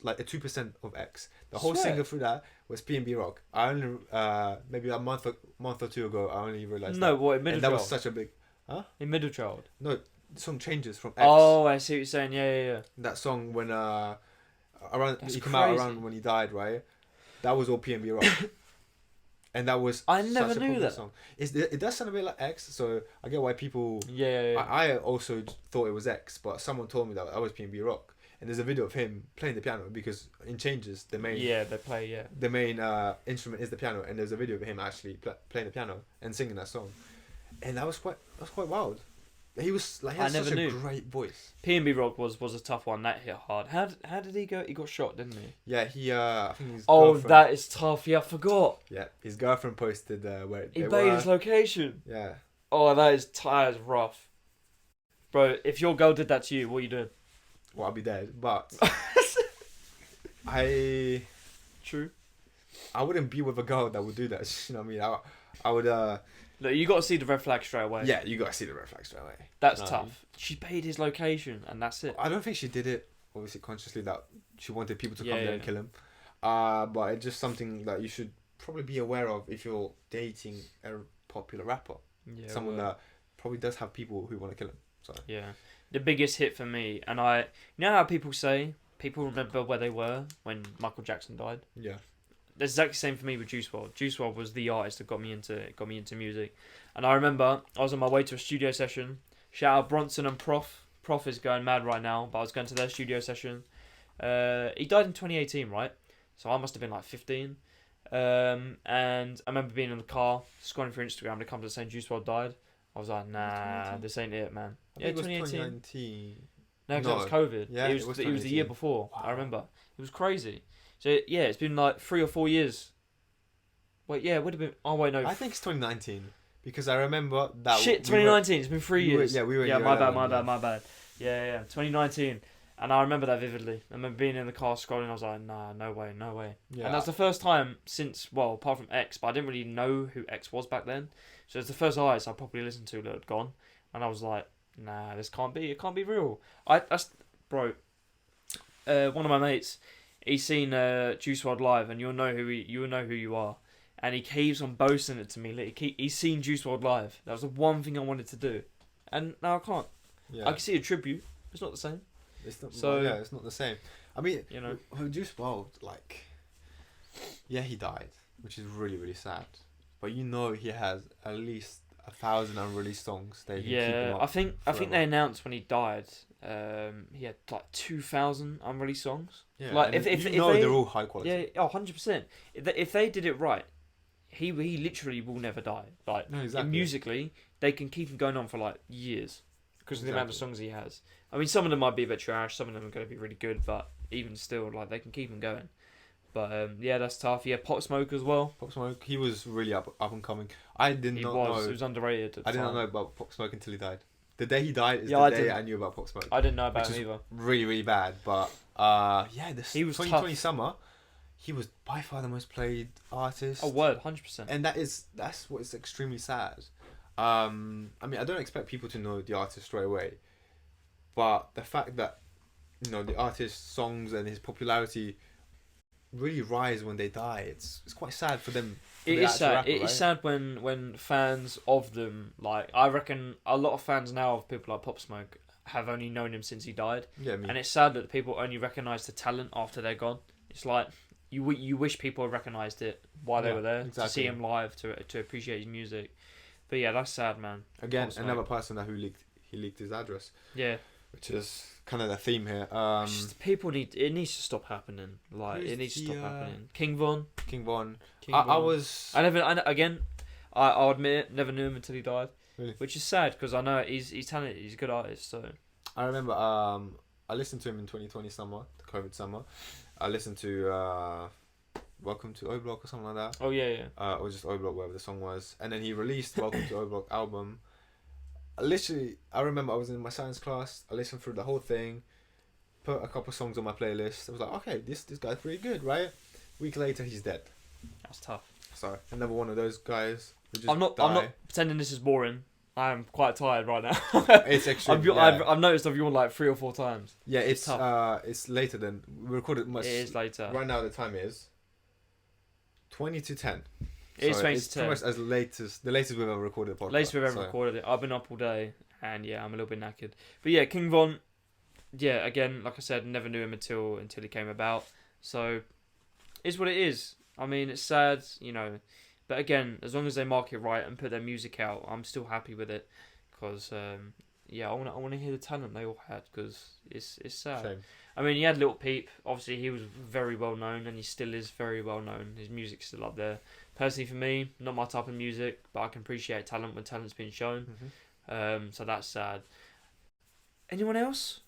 a 2% of X. The whole singer through that was P&B Rock. I only maybe a month or two ago, I only realized. No, what in Middle Child? That was such a big. Huh? In Middle Child. No, the song Changes from X. Oh, I see what you're saying. Yeah. That song when around That's he came crazy. out around when he died, right? That was all P&B Rock. And that was I never such a knew that song. It does sound a bit like X, so I get why people. Yeah. I also thought it was X, but someone told me that was P&B Rock, and there's a video of him playing the piano because in Changes the main the main instrument is the piano, and there's a video of him actually playing the piano and singing that song, and that was quite wild. He was he had such a great voice. P&B Rock was a tough one. That hit hard. How did he go? He got shot, didn't he? Yeah, he I think his girlfriend... that is tough. Yeah, I forgot. Yeah, his girlfriend posted where he made his location. Yeah. Oh, that is rough, bro. If your girl did that to you, what are you doing? Well, I'll be dead. But True. I wouldn't be with a girl that would do that. You know what I mean? I would. Look, you got to see the red flag straight away. Yeah, you got to see the red flag straight away. That's tough. She paid his location, and that's it. I don't think she did it, obviously, consciously, that she wanted people to come there and kill him. But it's just something that you should probably be aware of if you're dating a popular rapper. Yeah, someone that probably does have people who want to kill him. So yeah, the biggest hit for me, and you know how people remember where they were when Michael Jackson died. Yeah. That's exactly the same for me with Juice WRLD. Juice WRLD was the artist that got me into music, and I remember I was on my way to a studio session. Shout out Bronson and Prof. Prof is going mad right now, but I was going to their studio session. He died in 2018, right? So I must have been like 15. And I remember being in the car, scrolling through Instagram, and it comes to saying Juice WRLD died. I was like, nah, this ain't it, man. I think it was 2019. No, because it was COVID. Yeah, it was the year before. Wow. I remember. It was crazy. So yeah, it's been like 3 or 4 years. Wait, yeah, it would have been. Oh wait, no. I think it's 2019 because I remember that. Shit, 2019. It's been 3 years. We were. Yeah, my bad. Yeah, 2019. And I remember that vividly. I remember being in the car scrolling. I was like, nah, no way. Yeah. And that's the first time since, well, apart from X, but I didn't really know who X was back then. So it's the first artist I probably listened to that had gone, and I was like, nah, this can't be. It can't be real. Bro. One of my mates, he's seen Juice WRLD live, and you'll know who you are. And he keeps on boasting it to me. Like, he's seen Juice WRLD live. That was the one thing I wanted to do, and now I can't. Yeah. I can see a tribute. It's not the same. It's not. So yeah, it's not the same. I mean, you know, Juice WRLD, like, yeah, he died, which is really, really sad. But you know, he has at least 1,000 unreleased songs. They can keep him up I think they announced when he died, he had like 2,000 unreleased songs. Yeah, like if they're all high quality. Yeah, 100%. If they did it right, he literally will never die. Like, no, exactly. Musically, they can keep him going on for like years because of the amount of songs he has. I mean, some of them might be a bit trash, some of them are going to be really good, but even still, like, they can keep him going. But yeah, that's tough. Yeah, Pop Smoke as well. Pop Smoke, he was really up and coming. I did not know. He was underrated. I did not know about Pop Smoke until he died. The day he died is the day I knew about Pop Smoke. I didn't know about him either. Really, really bad. But he was 2020 tough. Summer. He was by far the most played artist. Oh, word, 100%. And that's what is extremely sad. I mean, I don't expect people to know the artist straight away, but the fact that, you know, the artist's songs and his popularity really rise when they die, it's quite sad for them. It is sad. Rapper, it is sad when fans of them, like, I reckon a lot of fans now of people like Pop Smoke have only known him since he died. Yeah, and it's sad that people only recognise the talent after they're gone. It's like you wish people had recognised it while they were there, to see him live, to appreciate his music. But yeah, that's sad, man. Again, another person that he leaked his address. Yeah, which is kind of the theme here. It needs to stop happening. Like, it needs to stop happening. King Von. I'll admit it, never knew him until he died. Really? Which is sad because I know he's talented. He's a good artist. So I remember I listened to him in 2020 summer, the COVID summer. I listened to Welcome to O Block or something like that. Oh yeah. Or just O Block, whatever the song was. And then he released Welcome to O Block album. I remember I was in my science class. I listened through the whole thing, put a couple songs on my playlist. I was like, okay, this guy's pretty good, right? Week later, he's dead. That's tough. Sorry, another one of those guys who just I'm not pretending this is boring. I am quite tired right now. It's extreme. I've noticed I've yawned like 3 or 4 times. Yeah, it's tough. It's later than we recorded. Much. It is later. Right now, the time is 20 to 10. It is 20 to 10. It's pretty much the latest we've ever recorded a podcast. Latest we've ever recorded it. I've been up all day, and yeah, I'm a little bit knackered. But yeah, King Von. Yeah, again, like I said, never knew him until he came about. So, it's what it is. I mean, it's sad, you know. But again, as long as they market right and put their music out, I'm still happy with it. Because, I want to hear the talent they all had. Because it's sad. Shame. I mean, you had Lil Peep. Obviously, he was very well known, and he still is very well known. His music's still up there. Personally, for me, not my type of music, but I can appreciate talent when talent's been shown. Mm-hmm. So that's sad. Anyone else?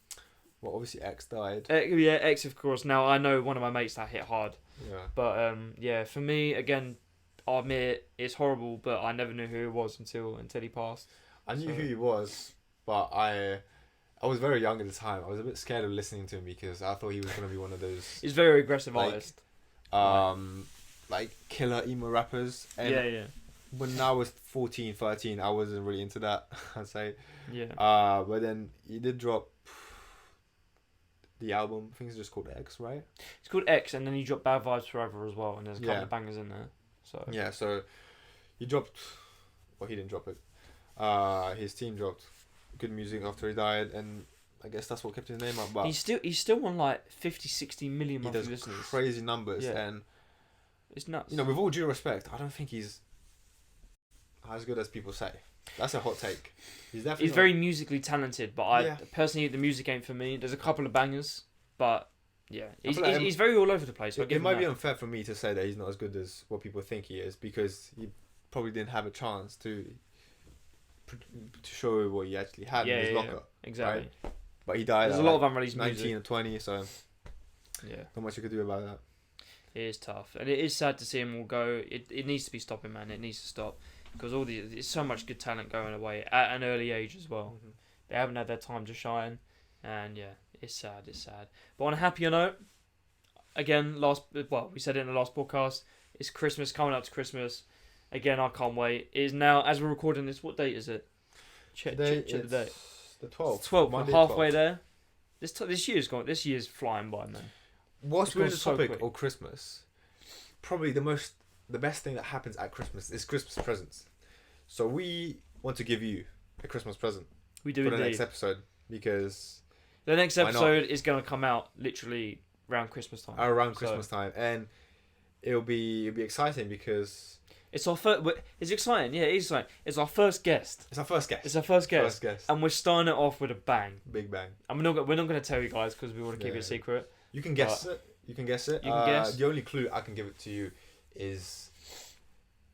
Well, obviously X died. Yeah, X, of course. Now, I know one of my mates that hit hard. Yeah. But, for me, again, I'll admit it's horrible, but I never knew who he was until he passed. I knew who he was, but I was very young at the time. I was a bit scared of listening to him because I thought he was going to be one of those... He's a very aggressive artist. Like killer emo rappers. And when I was 14, 13, I wasn't really into that, I'd say. Yeah. But then he did drop the album. I think it's just called X, right? It's called X, and then he dropped Bad Vibes Forever as well, and there's a couple of bangers in there. So yeah, so he dropped... Well, he didn't drop it. His team dropped good music after he died, and I guess that's what kept his name up. But he's still on like 50, 60 million monthly listeners. Crazy numbers, and it's nuts. You know, with all due respect, I don't think he's as good as people say. That's a hot take. He's very musically talented, but personally, the music ain't for me. There's a couple of bangers, but yeah, he's very all over the place. It might be unfair for me to say that he's not as good as what people think he is, because he probably didn't have a chance to show what he actually had in his locker. Exactly. Right? But he died. There's a lot of unreleased 19 music. and 20, so yeah, not much you could do about that. It is tough, and it is sad to see him all go. It needs to be stopping, man. It needs to stop because there's so much good talent going away at an early age as well. Mm-hmm. They haven't had their time to shine, and yeah, it's sad. It's sad. But on a happier note, again, we said it in the last podcast. It's Christmas, coming up to Christmas. Again, I can't wait. It is now, as we're recording this. What date is it? Check the date. The 12th. 12th. Monday, We're halfway 12th. there. This year's gone. This year's flying by, man. Whilst we're in the so topic quick. of Christmas, probably the best thing that happens at Christmas is Christmas presents. So we want to give you a Christmas present We do for the indeed. next episode because The next Why not? episode is going to come out literally around Christmas time. around Christmas time, and it'll be exciting because It's our first. It's exciting. Yeah, it is exciting. It's our first guest. it's our first guest. It's our first guest, and we're starting it off with a bang. Big bang. And we're not going to tell you guys because we want to keep it a secret. You can guess it. You can guess it. You can guess. The only clue I can give it to you is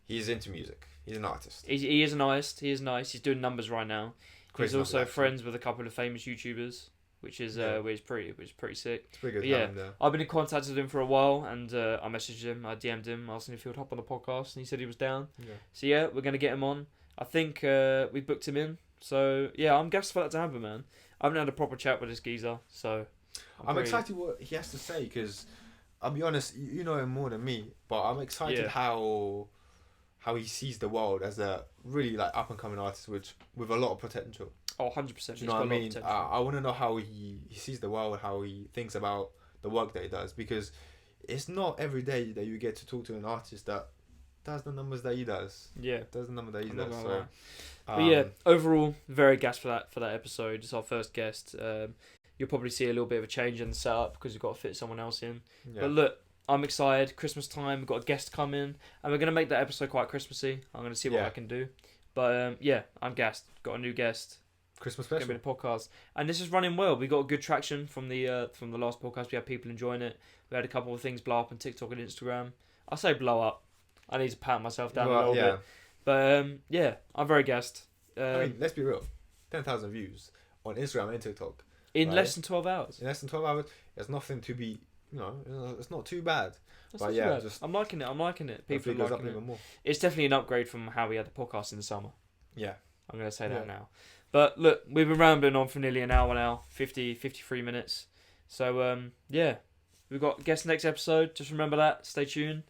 he's into music. He's an artist. He is an artist. He is nice. He's doing numbers right now. Crazy He's also numbers, actually. friends with a couple of famous YouTubers, which is pretty sick. It's pretty good. Yeah. having the- I've been in contact with him for a while, and I messaged him, I DM'd him, asking if he would hop on the podcast, and he said he was down. Yeah. So yeah, we're gonna get him on. I think we booked him in. So yeah, I'm gassed for that to happen, man. I haven't had a proper chat with this geezer, so I'm excited what he has to say because I'll be honest, you know him more than me, but I'm excited how he sees the world as a really like up and coming artist, with a lot of potential. Oh, 100%. Do you know what I mean? I want to know how he sees the world, how he thinks about the work that he does, because it's not every day that you get to talk to an artist that does the numbers that he does. Yeah, Does the number that he I'm not does. gonna So, lie. But yeah, overall, very gassed for that episode. It's our first guest. You'll probably see a little bit of a change in the setup because we've got to fit someone else in. yeah. But look, I'm excited. Christmas time, we've got a guest coming, and we're gonna make that episode quite Christmassy. I'm gonna see what Yeah. I can do. But yeah, I'm gassed. Got a new guest. Christmas Gonna special. be the podcast, and this is running well. We got good traction from the last podcast. We had people enjoying it. We had a couple of things blow up on TikTok and Instagram. I say blow up. I need to pat myself down a little bit. But yeah, I'm very gassed. I mean, let's be real. 10,000 views on Instagram and TikTok in right. less than 12 hours. in less than 12 hours. It's nothing to be. It's not too bad. That's But not too yeah, bad. just I'm liking it. People Hopefully are it goes liking up it. even more. It's definitely an upgrade from how we had the podcast in the summer. Yeah. I'm going to say that Yeah. now. But look, we've been rambling on for nearly an hour now, 53 minutes. So, yeah, we've got guest next episode. Just remember that. Stay tuned.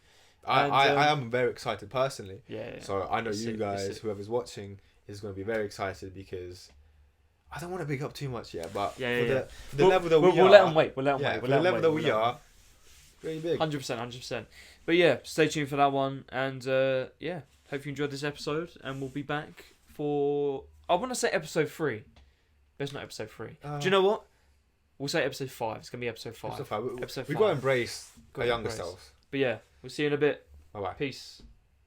I am very excited personally. Yeah. So I know It's you sick, guys, it's sick. whoever's watching, is going to be very excited because I don't want to big up too much yet, but Yeah. for the level that we are, we'll let them wait. We'll let them yeah, wait. for the level that we are, really big. 100%. But yeah, stay tuned for that one. And yeah, hope you enjoyed this episode. And we'll be back for, I want to say episode 3. But it's not episode 3. Do you know what? We'll say episode 5. It's going to be episode 5. Episode 5. Episode We've 5. got to embrace Got our to younger embrace. selves. But yeah, we'll see you in a bit. Bye bye. Peace.